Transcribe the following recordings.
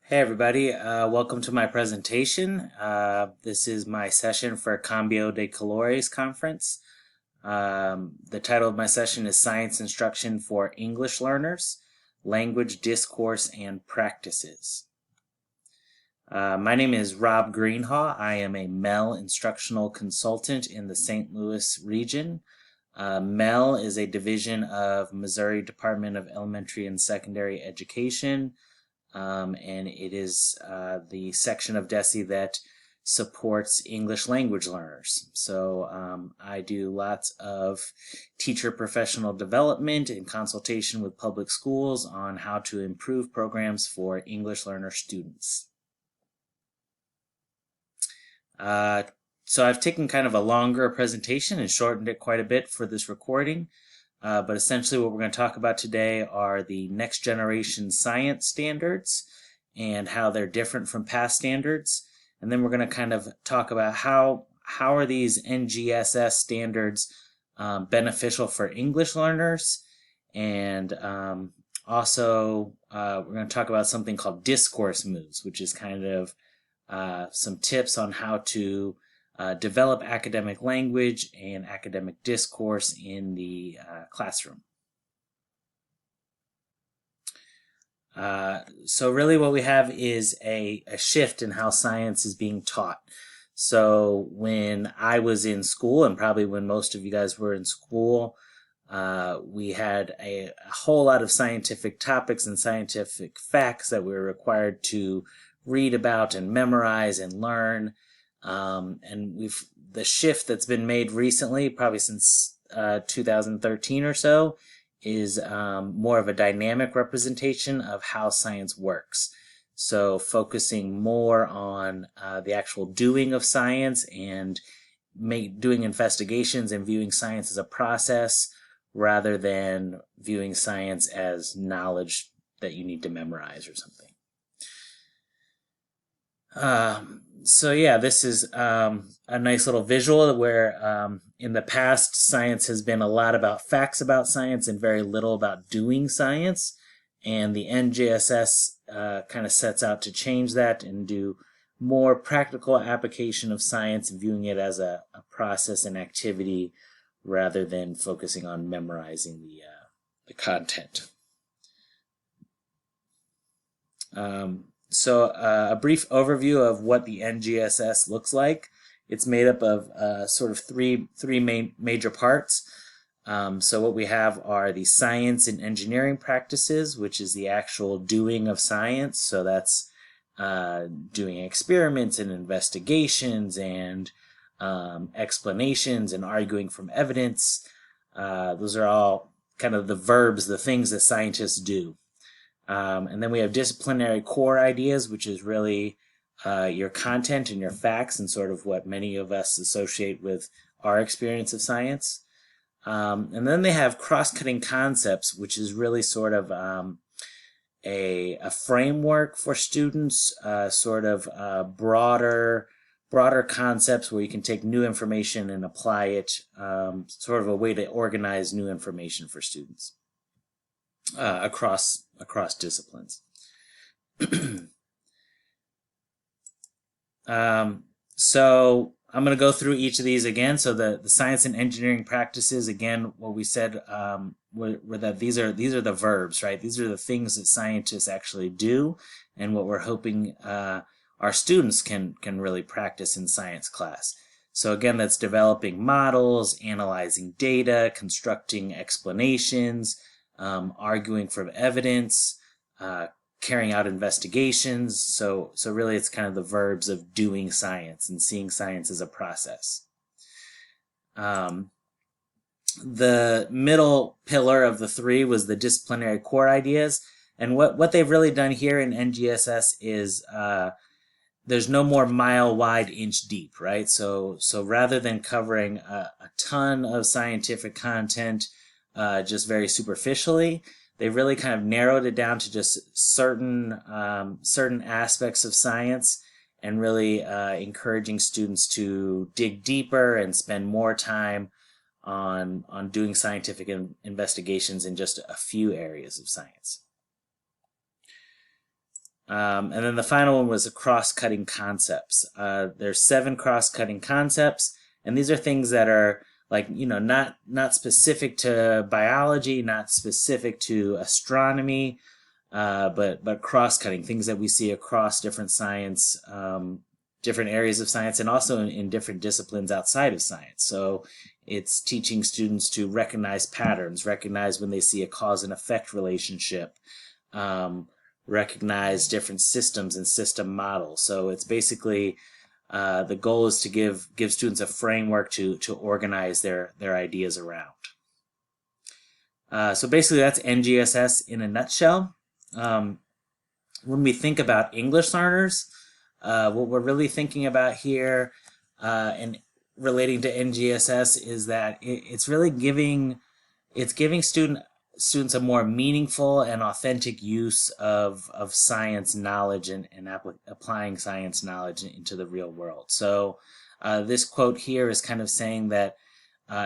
Hey everybody, welcome to my presentation. This is my session for Cambio de Colores conference. The title of my session is Science Instruction for English Learners, Language, Discourse, and Practices. My name is Rob Greenhaw. I am a MELL instructional consultant in the St. Louis region. MELL is a division of Missouri Department of Elementary and Secondary Education. And it is the section of DESE that supports English language learners. So I do lots of teacher professional development and consultation with public schools on how to improve programs for English learner students. So I've taken kind of a longer presentation and shortened it quite a bit for this recording. But essentially what we're going to talk about today are the next generation science standards and how they're different from past standards. And then we're going to kind of talk about how are these NGSS standards beneficial for English learners. And also we're going to talk about something called discourse moves, which is kind of some tips on how to develop academic language and academic discourse in the classroom. So really what we have is a shift in how science is being taught. So when I was in school, and probably when most of you guys were in school, we had a whole lot of scientific topics and scientific facts that we were required to read about and memorize and learn. And the shift that's been made recently, probably since 2013 or so, is more of a dynamic representation of how science works. So focusing more on the actual doing of science and doing investigations and viewing science as a process rather than viewing science as knowledge that you need to memorize or something. So yeah, this is a nice little visual where in the past science has been a lot about facts about science and very little about doing science, and the NGSS kind of sets out to change that and do more practical application of science, viewing it as a process and activity rather than focusing on memorizing the content. So a brief overview of what the NGSS looks like. It's made up of sort of three major parts. So what we have are the science and engineering practices, which is the actual doing of science. So that's doing experiments and investigations and explanations and arguing from evidence. Those are all kind of the verbs, the things that scientists do. And then we have disciplinary core ideas, which is really your content and your facts and sort of what many of us associate with our experience of science. And then they have crosscutting concepts, which is really sort of a framework for students, sort of broader concepts where you can take new information and apply it, sort of a way to organize new information for students. Across disciplines. So I'm going to go through each of these again. So the science and engineering practices, again, what we said were that these are the verbs, right? These are the things that scientists actually do, and what we're hoping our students can really practice in science class. So again, that's developing models, analyzing data, constructing explanations, arguing from evidence, carrying out investigations. So really it's kind of the verbs of doing science and seeing science as a process. The middle pillar of the three was the disciplinary core ideas. And what they've really done here in NGSS is there's no more mile wide, inch deep, right? So rather than covering a ton of scientific content just very superficially, they've really kind of narrowed it down to just certain aspects of science, and really encouraging students to dig deeper and spend more time on doing scientific investigations in just a few areas of science. And then the final one was the cross-cutting concepts. There's 7 cross-cutting concepts, and these are things that are like, not specific to biology, not specific to astronomy, but cross-cutting, things that we see across different science, different areas of science, and also in different disciplines outside of science. So it's teaching students to recognize patterns, recognize when they see a cause and effect relationship, recognize different systems and system models. So it's basically the goal is to give students a framework to organize their ideas around. So basically that's NGSS in a nutshell. When we think about English learners, what we're really thinking about here and relating to NGSS is that it's really giving students a more meaningful and authentic use of science knowledge and applying science knowledge into the real world. So this quote here is kind of saying that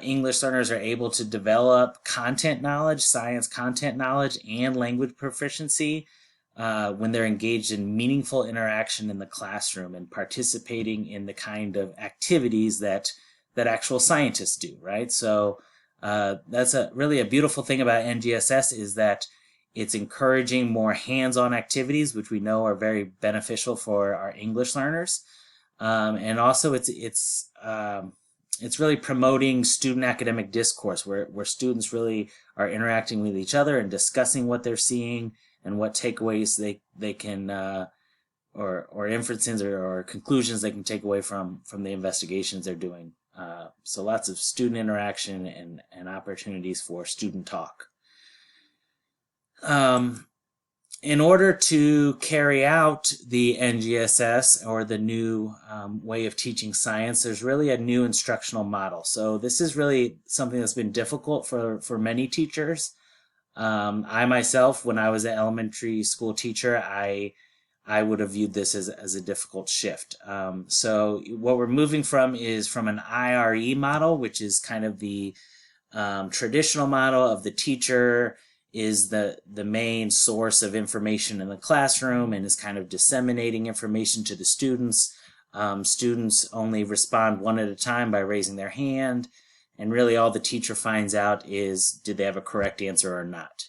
English learners are able to develop content knowledge, science content knowledge, and language proficiency when they're engaged in meaningful interaction in the classroom and participating in the kind of activities that actual scientists do, right? So that's really a beautiful thing about NGSS is that it's encouraging more hands-on activities, which we know are very beneficial for our English learners, and also it's really promoting student academic discourse, where students really are interacting with each other and discussing what they're seeing and what takeaways they can or inferences or conclusions they can take away from the investigations they're doing. So lots of student interaction and opportunities for student talk. In order to carry out the NGSS or the new way of teaching science, there's really a new instructional model. So this is really something that's been difficult for many teachers. I myself, when I was an elementary school teacher, I would have viewed this as a difficult shift. So what we're moving from is from an IRE model, which is kind of the traditional model of the teacher is the main source of information in the classroom and is kind of disseminating information to the students. Students only respond one at a time by raising their hand, and really all the teacher finds out is did they have a correct answer or not.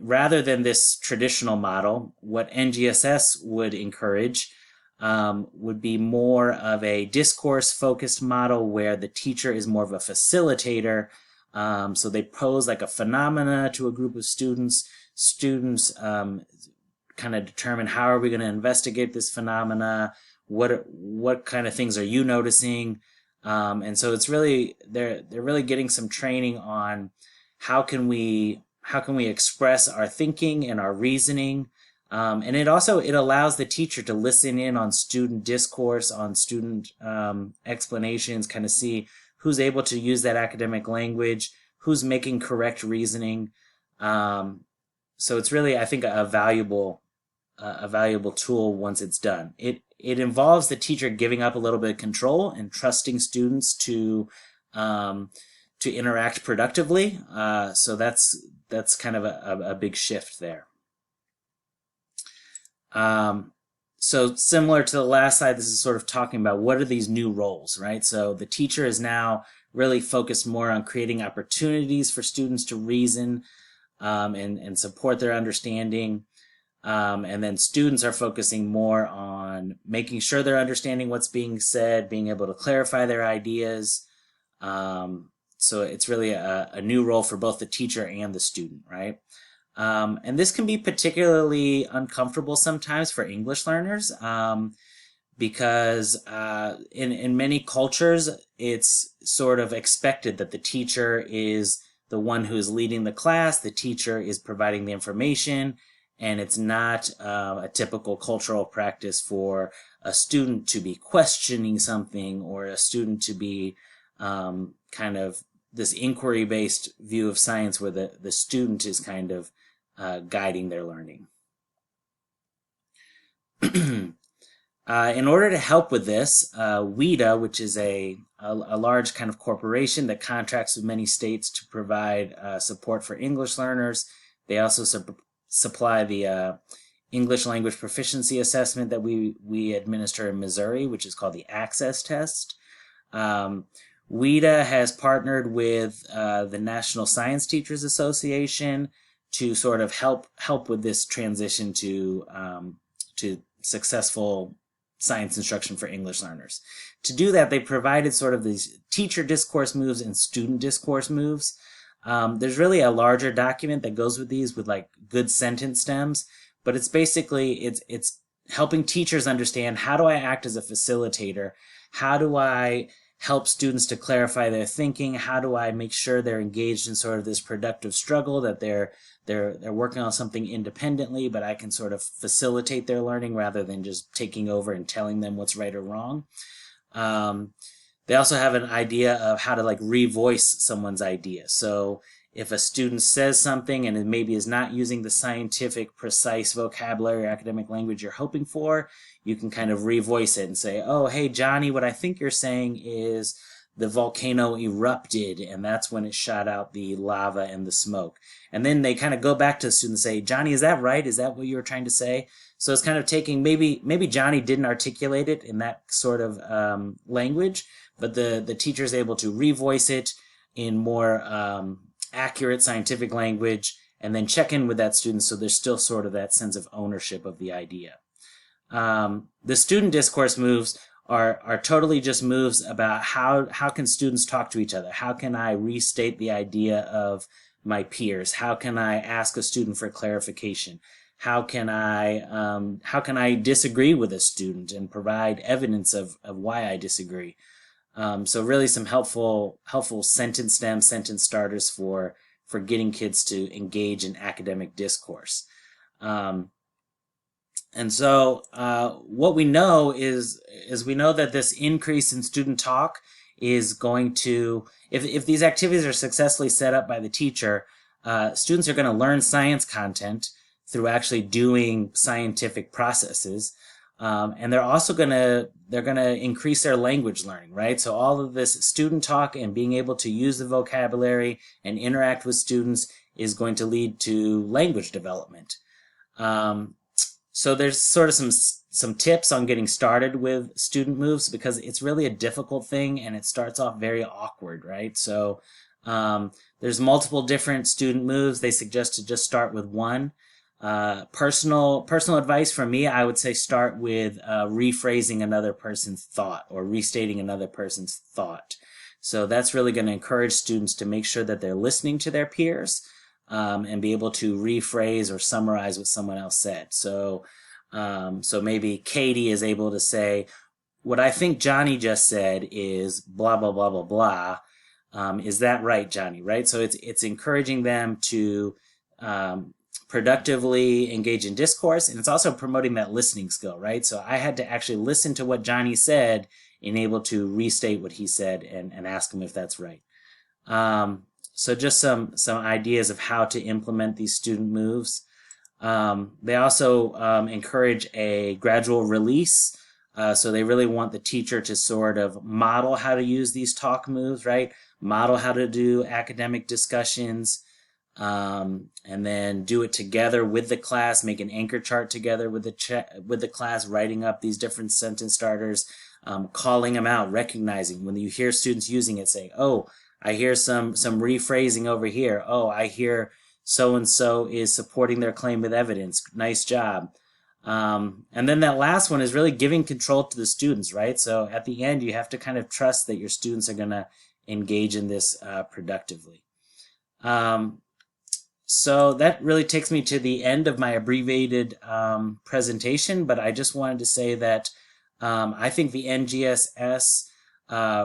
Rather than this traditional model, what NGSS would encourage would be more of a discourse-focused model where the teacher is more of a facilitator. So they pose like a phenomena to a group of students. Students kind of determine how are we going to investigate this phenomena, what kind of things are you noticing, and so it's really they're really getting some training on how can we express our thinking and our reasoning, and it allows the teacher to listen in on student discourse, on student explanations, kind of see who's able to use that academic language, who's making correct reasoning. So it's really, I think, a valuable tool once it's done. It involves the teacher giving up a little bit of control and trusting students to interact productively. So that's kind of a big shift there. So similar to the last slide, this is sort of talking about what are these new roles, right? So the teacher is now really focused more on creating opportunities for students to reason and support their understanding. And then students are focusing more on making sure they're understanding what's being said, being able to clarify their ideas. So it's really a new role for both the teacher and the student, right? And this can be particularly uncomfortable sometimes for English learners because in many cultures, it's sort of expected that the teacher is the one who is leading the class, the teacher is providing the information, and it's not a typical cultural practice for a student to be questioning something or a student to be kind of this inquiry-based view of science where the student is kind of guiding their learning. In order to help with this, WIDA, which is a large kind of corporation that contracts with many states to provide support for English learners, they also supply the English language proficiency assessment that we administer in Missouri, which is called the Access Test. WIDA has partnered with the National Science Teachers Association to sort of help with this transition to successful science instruction for English learners. To do that, they provided sort of these teacher discourse moves and student discourse moves. There's really a larger document that goes with these with like good sentence stems, but it's basically, it's helping teachers understand, how do I act as a facilitator? How do I help students to clarify their thinking? How do I make sure they're engaged in sort of this productive struggle, that they're working on something independently, but I can sort of facilitate their learning rather than just taking over and telling them what's right or wrong. They also have an idea of how to like revoice someone's idea. So if a student says something and it maybe is not using the scientific, precise vocabulary or academic language you're hoping for, you can kind of revoice it and say, oh, hey, Johnny, what I think you're saying is the volcano erupted, and that's when it shot out the lava and the smoke. And then they kind of go back to the student and say, Johnny, is that right? Is that what you were trying to say? So it's kind of taking, maybe Johnny didn't articulate it in that sort of language, but the teacher is able to revoice it in more accurate scientific language, and then check in with that student so there's still sort of that sense of ownership of the idea. The student discourse moves are totally just moves about how can students talk to each other? How can I restate the idea of my peers? How can I ask a student for clarification? How can I disagree with a student and provide evidence of why I disagree? So really some helpful sentence stems, sentence starters for getting kids to engage in academic discourse. And so what we know is we know that this increase in student talk is going to, if these activities are successfully set up by the teacher, students are going to learn science content through actually doing scientific processes. And they're also going to increase their language learning, right? So all of this student talk and being able to use the vocabulary and interact with students is going to lead to language development. So there's sort of some tips on getting started with student moves, because it's really a difficult thing and it starts off very awkward, right? So there's multiple different student moves. They suggest to just start with one. Personal advice from me, I would say start with rephrasing another person's thought or restating another person's thought. So that's really going to encourage students to make sure that they're listening to their peers and be able to rephrase or summarize what someone else said. So maybe Katie is able to say, what I think Johnny just said is blah, blah, blah, blah, blah. Is that right, Johnny? Right? So it's encouraging them to productively engage in discourse, and it's also promoting that listening skill, right? So I had to actually listen to what Johnny said and able to restate what he said and ask him if that's right. So just some ideas of how to implement these student moves. They also encourage a gradual release. So they really want the teacher to sort of model how to use these talk moves, right? Model how to do academic discussions, and then do it together with the class, make an anchor chart together with the class, writing up these different sentence starters, calling them out, recognizing when you hear students using it, saying, oh, I hear some rephrasing over here. Oh, I hear so-and-so is supporting their claim with evidence. Nice job. And then that last one is really giving control to the students, right? So at the end, you have to kind of trust that your students are going to engage in this productively. So that really takes me to the end of my abbreviated presentation, but I just wanted to say that I think the NGSS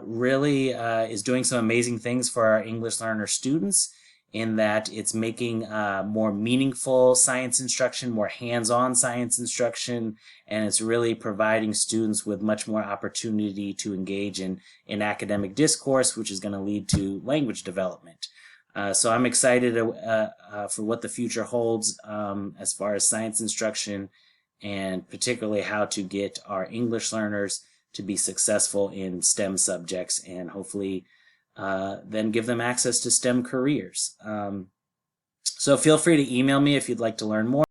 really is doing some amazing things for our English learner students, in that it's making more meaningful science instruction, more hands-on science instruction, and it's really providing students with much more opportunity to engage in academic discourse, which is going to lead to language development. So I'm excited for what the future holds as far as science instruction, and particularly how to get our English learners to be successful in STEM subjects, and hopefully then give them access to STEM careers. So feel free to email me if you'd like to learn more.